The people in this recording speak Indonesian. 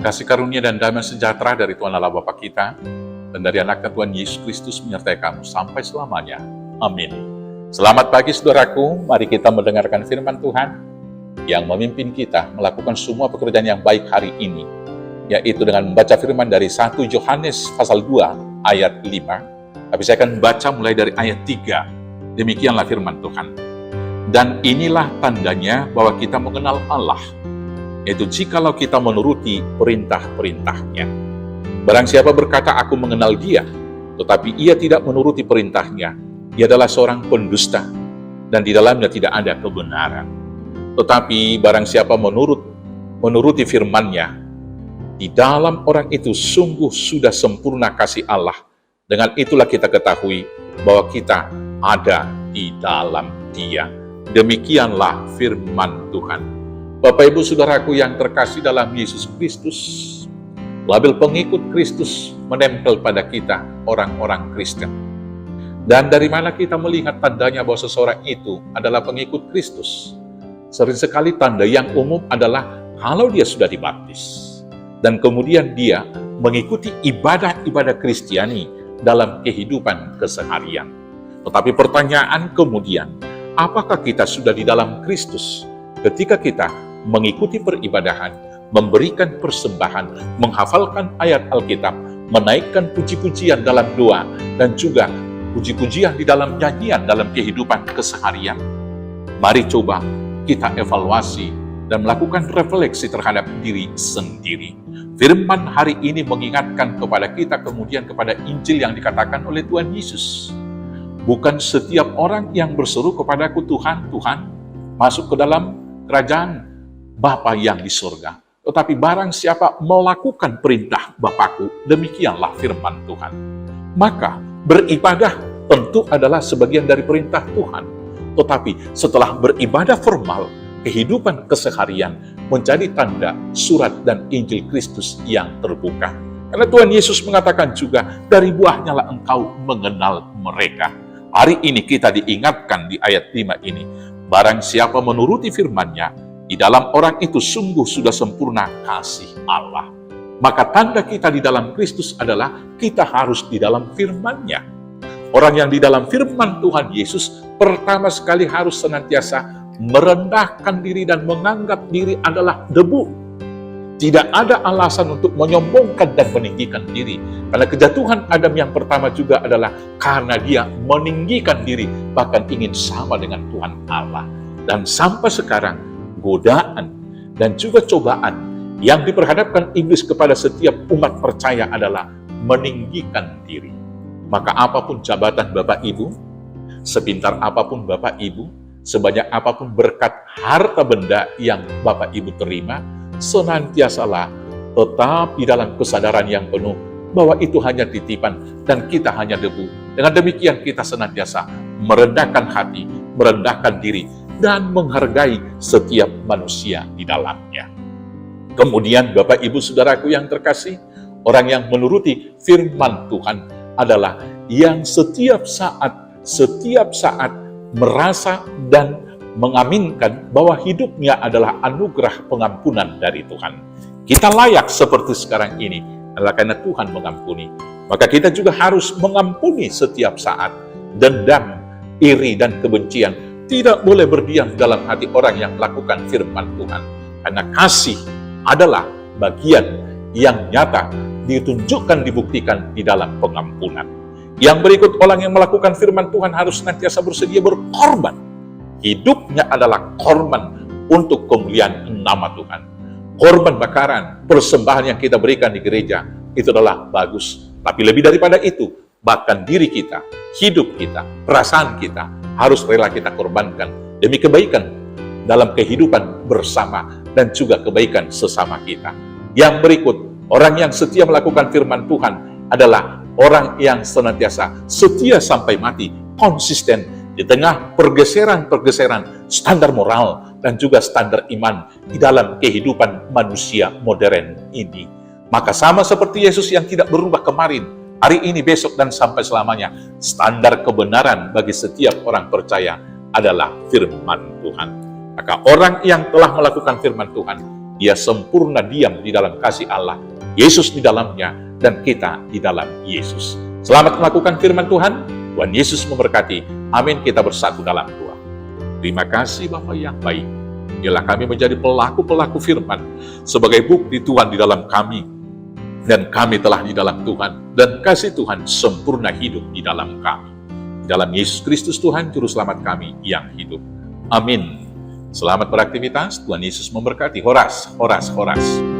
Kasih karunia dan damai sejahtera dari Tuhan Allah Bapa kita dan dari anaknya Tuhan Yesus Kristus menyertai kamu sampai selamanya. Amin. Selamat pagi saudaraku, mari kita mendengarkan firman Tuhan yang memimpin kita melakukan semua pekerjaan yang baik hari ini, yaitu dengan membaca firman dari 1 Yohanes pasal 2 ayat 5. Tapi saya akan baca mulai dari ayat 3. Demikianlah firman Tuhan. Dan inilah tandanya bahwa kita mengenal Allah, yaitu jikalau kita menuruti perintah-perintahnya. Barang siapa berkata, aku mengenal dia, tetapi ia tidak menuruti perintahnya, ia adalah seorang pendusta, dan di dalamnya tidak ada kebenaran. Tetapi barang siapa menuruti firman-Nya, di dalam orang itu sungguh sudah sempurna kasih Allah. Dengan itulah kita ketahui bahwa kita ada di dalam Dia. Demikianlah firman Tuhan. Bapak Ibu Saudaraku yang terkasih dalam Yesus Kristus, label pengikut Kristus menempel pada kita, orang-orang Kristen. Dan dari mana kita melihat tandanya bahwa seseorang itu adalah pengikut Kristus? Sering sekali tanda yang umum adalah kalau dia sudah dibaptis, dan kemudian dia mengikuti ibadah-ibadah Kristiani dalam kehidupan keseharian. Tetapi pertanyaan kemudian, apakah kita sudah di dalam Kristus ketika kita mengikuti peribadahan, memberikan persembahan, menghafalkan ayat Alkitab, menaikkan puji-pujian dalam doa, dan juga puji-pujian di dalam nyanyian dalam kehidupan keseharian? Mari coba kita evaluasi dan melakukan refleksi terhadap diri sendiri. Firman hari ini mengingatkan kepada kita kemudian kepada Injil yang dikatakan oleh Tuhan Yesus. Bukan setiap orang yang berseru kepadaku, Tuhan, Tuhan, masuk ke dalam kerajaan Bapa yang di surga. Tetapi barang siapa melakukan perintah Bapakku, demikianlah firman Tuhan. Maka beribadah tentu adalah sebagian dari perintah Tuhan. Tetapi setelah beribadah formal, kehidupan keseharian menjadi tanda surat dan Injil Kristus yang terbuka. Karena Tuhan Yesus mengatakan juga, dari buahnya lah engkau mengenal mereka. Hari ini kita diingatkan di ayat 5 ini, barang siapa menuruti firman-Nya, di dalam orang itu sungguh sudah sempurna kasih Allah. Maka tanda kita di dalam Kristus adalah kita harus di dalam firman-Nya. Orang yang di dalam firman Tuhan Yesus pertama sekali harus senantiasa merendahkan diri dan menganggap diri adalah debu. Tidak ada alasan untuk menyombongkan dan meninggikan diri. Karena kejatuhan Adam yang pertama juga adalah karena dia meninggikan diri, bahkan ingin sama dengan Tuhan Allah. Dan sampai sekarang, godaan dan juga cobaan yang diperhadapkan iblis kepada setiap umat percaya adalah meninggikan diri. Maka apapun jabatan Bapak Ibu, sepintar apapun Bapak Ibu, sebanyak apapun berkat harta benda yang Bapak Ibu terima, senantiasalah tetap di dalam kesadaran yang penuh bahwa itu hanya titipan dan kita hanya debu. Dengan demikian kita senantiasa merendahkan hati, merendahkan diri, dan menghargai setiap manusia di dalamnya. Kemudian Bapak Ibu Saudaraku yang terkasih, orang yang menuruti firman Tuhan adalah yang setiap saat merasa dan mengaminkan bahwa hidupnya adalah anugerah pengampunan dari Tuhan. Kita layak seperti sekarang ini adalah karena Tuhan mengampuni. Maka kita juga harus mengampuni setiap saat. Dendam, iri, dan kebencian tidak boleh berdiam dalam hati orang yang melakukan firman Tuhan. Karena kasih adalah bagian yang nyata ditunjukkan, dibuktikan di dalam pengampunan. Yang berikut, orang yang melakukan firman Tuhan harus senantiasa bersedia berkorban. Hidupnya adalah korban untuk kemuliaan nama Tuhan. Korban bakaran, persembahan yang kita berikan di gereja, itu adalah bagus. Tapi lebih daripada itu, bahkan diri kita, hidup kita, perasaan kita, harus rela kita korbankan demi kebaikan dalam kehidupan bersama dan juga kebaikan sesama kita. Yang berikut, orang yang setia melakukan firman Tuhan adalah orang yang senantiasa setia sampai mati, konsisten di tengah pergeseran-pergeseran standar moral dan juga standar iman di dalam kehidupan manusia modern ini. Maka sama seperti Yesus yang tidak berubah kemarin, hari ini, besok, dan sampai selamanya, standar kebenaran bagi setiap orang percaya adalah firman Tuhan. Maka orang yang telah melakukan firman Tuhan, Ia sempurna diam di dalam kasih Allah. Yesus di dalamnya, dan kita di dalam Yesus. Selamat melakukan firman Tuhan. Tuhan Yesus memberkati. Amin. Kita bersatu dalam doa. Terima kasih Bapa yang baik. Biarlah kami menjadi pelaku-pelaku firman sebagai bukti Tuhan di dalam kami. Dan kami telah di dalam Tuhan. Dan kasih Tuhan sempurna hidup di dalam kami. Di dalam Yesus Kristus Tuhan, Juru Selamat kami yang hidup. Amin. Selamat beraktivitas. Tuhan Yesus memberkati. Horas, horas, horas.